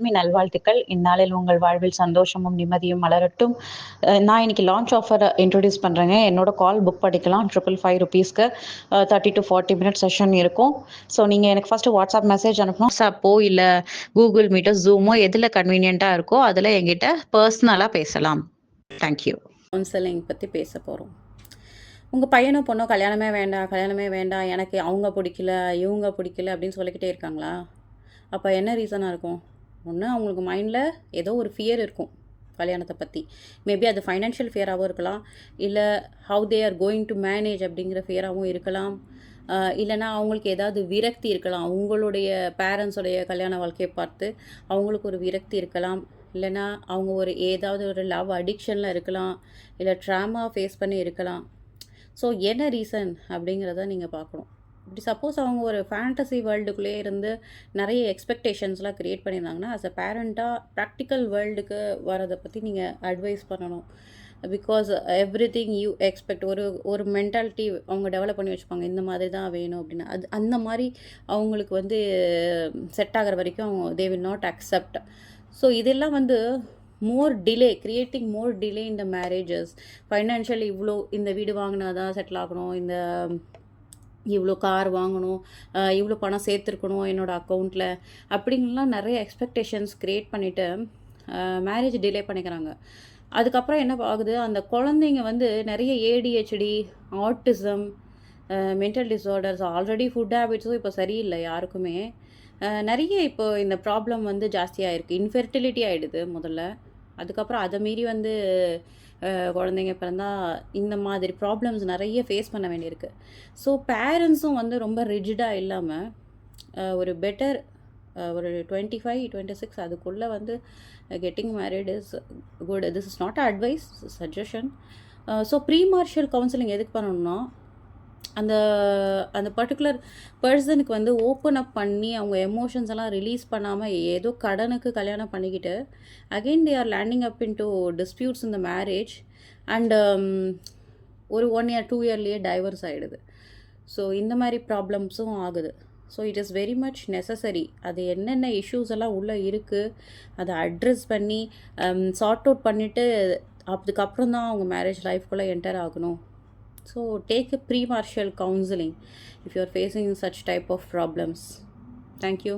அனைவருக்குமே நல்வாழ்த்துக்கள். இந்நாளில் உங்கள் வாழ்வில் சந்தோஷமும், நிம்மதியும் மலரட்டும். நான் இன்னைக்கு லான்ச் ஆஃபர் இன்ட்ரோடியூஸ் பண்றேங்க. என்னோட கால் புக் பண்ணிக்கலாம். ₹555க்கு 30 to 40 மினிட்ஸ் செஷன் இருக்கும். ஸோ நீங்க எனக்கு ஃபர்ஸ்ட் வாட்ஸ்அப் மெசேஜ் அனுப்பணும். வாட்ஸ்அப்போ இல்ல கூகுள் மீட்டோ, ஜூமோ எதுல கன்வீனியன்ட்டா இருக்கோ அதுல என்கிட்ட பர்சனலா பேசலாம். Thank you. கவுன்சிலிங் பற்றி பேச போகிறோம். உங்கள் பையனோ பொண்ணோ கல்யாணமே வேண்டாம், கல்யாணமே வேண்டாம், எனக்கு அவங்க பிடிக்கல, இவங்க பிடிக்கல அப்படின்னு சொல்லிக்கிட்டே இருக்காங்களா? அப்போ என்ன ரீசனாக இருக்கும்? ஒன்று, அவங்களுக்கு மைண்டில் ஏதோ ஒரு ஃபியர் இருக்கும் கல்யாணத்தை பற்றி. மேபி அது ஃபைனான்ஷியல் ஃபியராகவும் இருக்கலாம், இல்லை how they are going to manage அப்படிங்கிற ஃபியராகவும் இருக்கலாம், இல்லைனா அவங்களுக்கு ஏதாவது விரக்தி இருக்கலாம். அவங்களுடைய பேரண்ட்ஸோடைய கல்யாண வாழ்க்கையை பார்த்து அவங்களுக்கு ஒரு விரக்தி இருக்கலாம், இல்லைனா அவங்க ஏதாவது ஒரு லவ் அடிக்ஷனில் இருக்கலாம், இல்லை ட்ராமா ஃபேஸ் பண்ணி இருக்கலாம். ஸோ என்ன ரீசன் அப்படிங்கிறத நீங்கள் பார்க்கணும். இப்படி சப்போஸ் அவங்க ஒரு ஃபேண்டசி வேர்ல்டுக்குள்ளே இருந்து நிறைய எக்ஸ்பெக்டேஷன்ஸ்லாம் க்ரியேட் பண்ணியிருந்தாங்கன்னா, ஆஸ் அ பேரண்ட்டாக ப்ராக்டிக்கல் வேர்ல்டுக்கு வரதை பற்றி நீங்கள் அட்வைஸ் பண்ணணும். Because every thing you expect ஒரு மென்டாலிட்டி அவங்க டெவலப் பண்ணி வச்சுப்பாங்க, இந்த மாதிரி தான் வேணும் அப்படின்னு. அந்த மாதிரி அவங்களுக்கு செட் ஆகிற வரைக்கும் they will not accept. So இதெல்லாம் creating more delay in the marriages. Financial இந்த வீடு வாங்கினா தான் செட்டில் ஆகணும், இவ்வளோ கார் வாங்கணும், இவ்வளோ பணம் சேர்த்துருக்கணும் என்னோடய அக்கௌண்ட்டில், அப்படின்லாம் நிறைய எக்ஸ்பெக்டேஷன்ஸ் க்ரியேட் பண்ணிவிட்டு மேரேஜ் டிலே பண்ணிக்கிறாங்க. அதுக்கப்புறம் என்ன ஆகுது, அந்த குழந்தைங்க நிறைய ADHD, autism, mental disorders, already food ஹேபிட்ஸும் இப்போ சரியில்லை யாருக்குமே. நிறைய இப்போ இந்த ப்ராப்ளம் ஜாஸ்தியாக இருக்குது. இன்ஃபெர்டிலிட்டி ஆகிடுது முதல்ல. அதுக்கப்புறம் அதை மீறி குழந்தைங்க பிறந்தா இந்த மாதிரி ப்ராப்ளம்ஸ் நிறைய ஃபேஸ் பண்ண வேண்டியிருக்கு. ஸோ பேரண்ட்ஸும் ரொம்ப ரிஜிடாக இல்லாமல் ஒரு பெட்டர் ஒரு 25, 26 அதுக்குள்ளே getting married is good. This is not advice, suggestion. So pre marital counselling எதுக்கு பண்ணணும்னா, அந்த அந்த பர்டிகுலர் பர்சனுக்கு ஓப்பன் அப் பண்ணி அவங்க எமோஷன்ஸ் எல்லாம் ரிலீஸ் பண்ணாமல் ஏதோ கடனுக்கு கல்யாணம் பண்ணிக்கிட்டு again they are landing up in to disputes in the marriage and ஒரு 1 year 2 yearலேயே டைவர்ஸ் ஆகிடுது. ஸோ இந்த மாதிரி ப்ராப்ளம்ஸும் ஆகுது. So it is very much necessary. அது என்னென்ன இஷ்யூஸ் எல்லாம் உள்ளே இருக்குது அதை அட்ரெஸ் பண்ணி சார்ட் அவுட் பண்ணிவிட்டு அதுக்கப்புறம் தான் அவங்க மேரேஜ் லைஃப்குள்ளே என்டர் ஆகணும். So take a pre-martial counseling if you are facing such type of problems. Thank you.